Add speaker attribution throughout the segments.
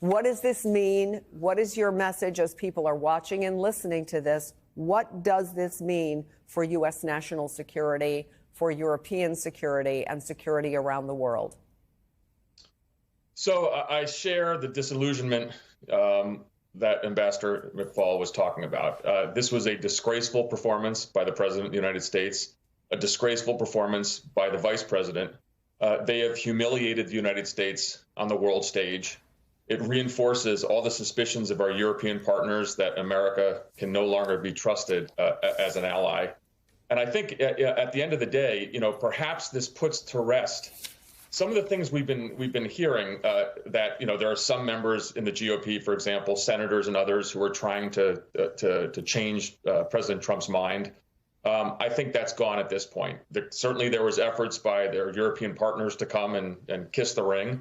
Speaker 1: What does this mean? What is your message as people are watching and listening to this? What does this mean for U.S. national security, for European security, and security around the world?
Speaker 2: So I share the disillusionment that Ambassador McFaul was talking about. This was a disgraceful performance by the President of the United States, a disgraceful performance by the Vice President. They have humiliated the United States on the world stage. It reinforces all the suspicions of our European partners that America can no longer be trusted as an ally. And I think at the end of the day, perhaps this puts to rest some of the things we've been hearing, that there are some members in the GOP, for example, senators and others, who are trying to change President Trump's mind. I think that's gone at this point. Certainly there was efforts by their European partners to come and kiss the ring.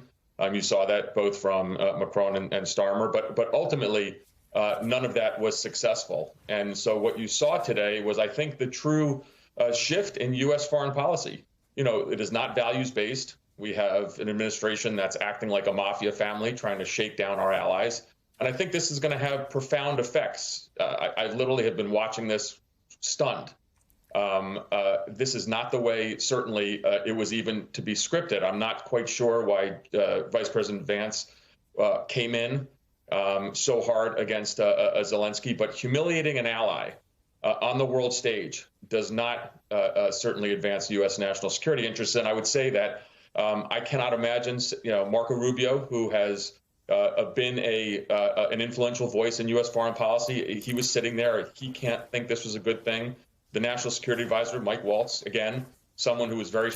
Speaker 2: You saw that both from Macron and Starmer, but ultimately none of that was successful. And so what you saw today was, I think, the true shift in U.S. foreign policy. It is not values-based. We have an administration that's acting like a mafia family, trying to shake down our allies. And I think this is going to have profound effects. I literally have been watching this stunned. This is not the way, certainly, it was even to be scripted. I'm not quite sure why Vice President Vance came in so hard against Zelensky, but humiliating an ally on the world stage does not certainly advance U.S. national security interests. And I would say that I cannot imagine, Marco Rubio, who has been an influential voice in U.S. foreign policy. He was sitting there. He can't think this was a good thing. The National Security Advisor, Mike Waltz, again, someone who was very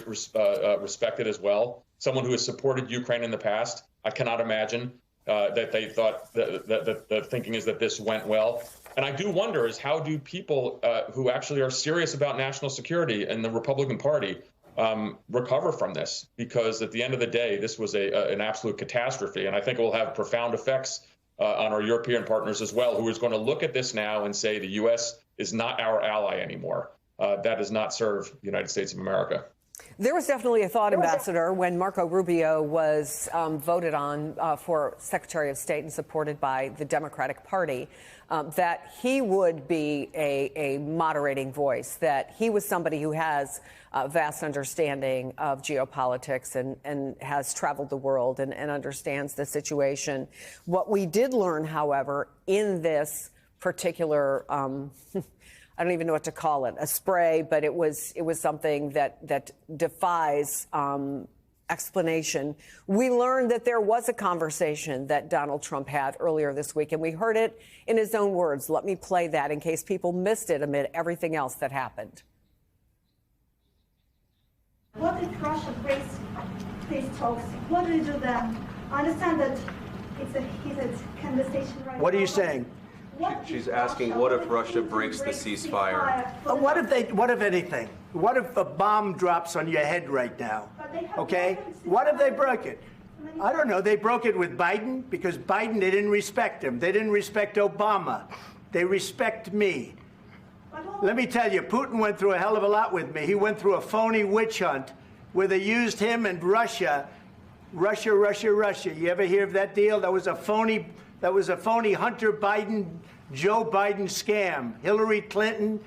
Speaker 2: respected as well, someone who has supported Ukraine in the past. I cannot imagine that they thought that the thinking is that this went well. And I do wonder is how do people who actually are serious about national security in the Republican Party recover from this? Because at the end of the day, this was an absolute catastrophe. And I think it will have profound effects on our European partners as well, who is going to look at this now and say the U.S. is not our ally anymore. That does not serve the United States of America.
Speaker 1: There was definitely a thought, Ambassador, when Marco Rubio was voted on for Secretary of State and supported by the Democratic Party, that he would be a moderating voice, that he was somebody who has a vast understanding of geopolitics and has traveled the world and understands the situation. What we did learn, however, in this particular I don't even know what to call it, a spray, but it was something that defies explanation. We learned that there was a conversation that Donald Trump had earlier this week, and we heard it in his own words. Let me play that in case people missed it amid everything else that happened.
Speaker 3: What if Russia breaks these talks? What do you do then? I understand that it's a heated conversation right now.
Speaker 4: What are you saying?
Speaker 5: She's asking, what if Russia breaks the ceasefire?
Speaker 4: What if anything? What if a bomb drops on your head right now? Okay? What if they broke it? I don't know. They broke it with Biden because Biden, they didn't respect him. They didn't respect Obama. They respect me. Let me tell you, Putin went through a hell of a lot with me. He went through a phony witch hunt where they used him and Russia. Russia. You ever hear of that deal? That was a phony Hunter Biden, Joe Biden scam. Hillary Clinton,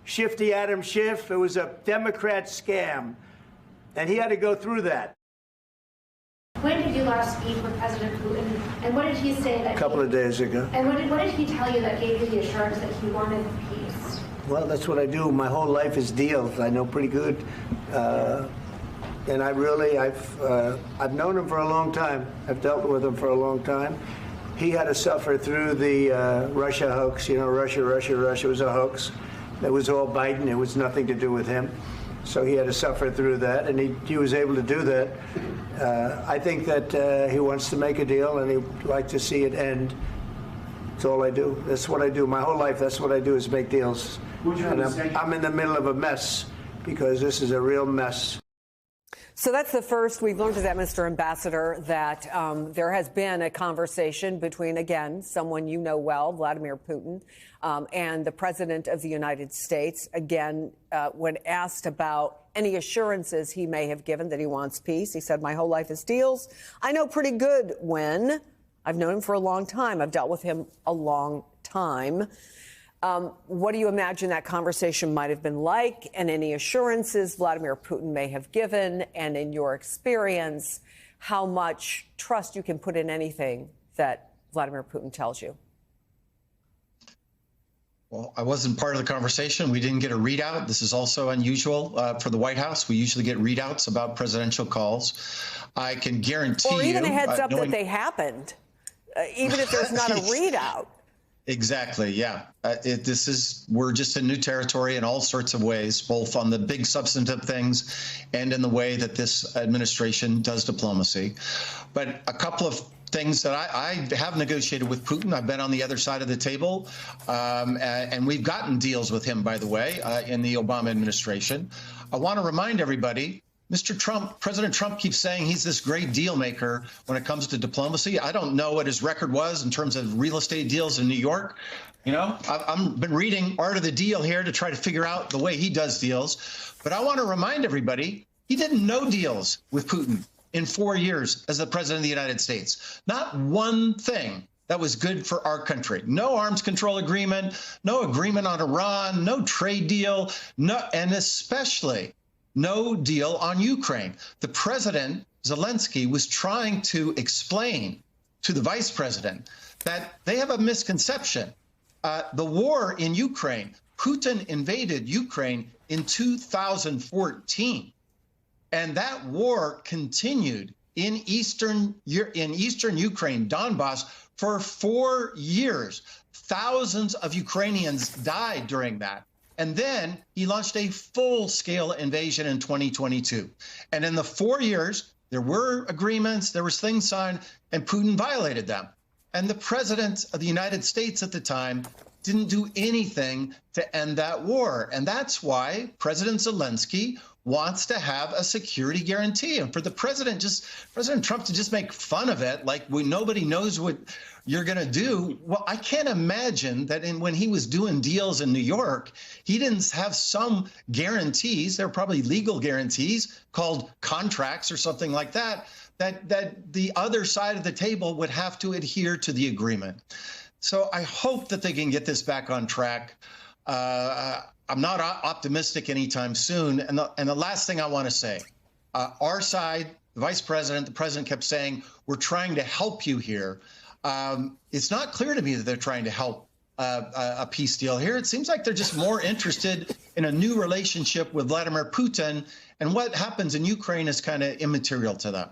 Speaker 4: shifty Adam Schiff. It was a Democrat scam. And he had to go through that.
Speaker 6: When did you last speak with President Putin? And what did he say that?
Speaker 4: A couple of days ago.
Speaker 6: And what did he tell you that gave you the assurance that he wanted peace?
Speaker 4: Well, that's what I do. My whole life is deals. I know pretty good. And I've known him for a long time. I've dealt with him for a long time. He had to suffer through the Russia hoax. Russia was a hoax. It was all Biden. It was nothing to do with him. So he had to suffer through that, and he was able to do that. I think that he wants to make a deal, and he'd like to see it end. That's all I do. That's what I do. My whole life, that's what I do is make deals. And I'm in the middle of a mess because this is a real mess.
Speaker 1: So that's the first. We've learned that, Mr. Ambassador, that there has been a conversation between, again, someone you know well, Vladimir Putin, and the President of the United States. Again, when asked about any assurances he may have given that he wants peace, he said, my whole life is deals. I know pretty good when I've known him for a long time. I've dealt with him a long time. What do you imagine that conversation might have been like, and any assurances Vladimir Putin may have given, and in your experience, how much trust you can put in anything that Vladimir Putin tells you?
Speaker 7: Well, I wasn't part of the conversation. We didn't get a readout. This is also unusual for the White House. We usually get readouts about presidential calls. I can guarantee you...
Speaker 1: Or even a heads up that they happened, even if there's not a readout.
Speaker 7: Exactly, yeah. We're just in new territory in all sorts of ways, both on the big substantive things and in the way that this administration does diplomacy. But a couple of things that I have negotiated with Putin. I've been on the other side of the table, and we've gotten deals with him, by the way, in the Obama administration. I want to remind everybody, Mr. Trump, President Trump keeps saying he's this great deal maker when it comes to diplomacy. I don't know what his record was in terms of real estate deals in New York. You know, I've been reading Art of the Deal here to try to figure out the way he does deals. But I want to remind everybody, he didn't know deals with Putin in 4 years as the president of the United States. Not one thing that was good for our country. No arms control agreement, no agreement on Iran, no trade deal, and especially no deal on Ukraine. The president, Zelensky, was trying to explain to the vice president that they have a misconception. The war in Ukraine, Putin invaded Ukraine in 2014. And that war continued in eastern Ukraine, Donbass, for 4 years. Thousands of Ukrainians died during that. And then he launched a full-scale invasion in 2022. And in the 4 years, there were agreements, there was things signed, and Putin violated them. And the president of the United States at the time didn't do anything to end that war. And that's why President Zelensky wants to have a security guarantee. And for the President Trump to just make fun of it, like nobody knows what you're going to do. Well, I can't imagine that when he was doing deals in New York, he didn't have some guarantees. They're probably legal guarantees called contracts or something like that, that the other side of the table would have to adhere to the agreement. So I hope that they can get this back on track. I'm not optimistic anytime soon. And the last thing I want to say, our side, the vice president, the president kept saying, we're trying to help you here. It's not clear to me that they're trying to help a peace deal here. It seems like they're just more interested in a new relationship with Vladimir Putin, and what happens in Ukraine is kind of immaterial to them.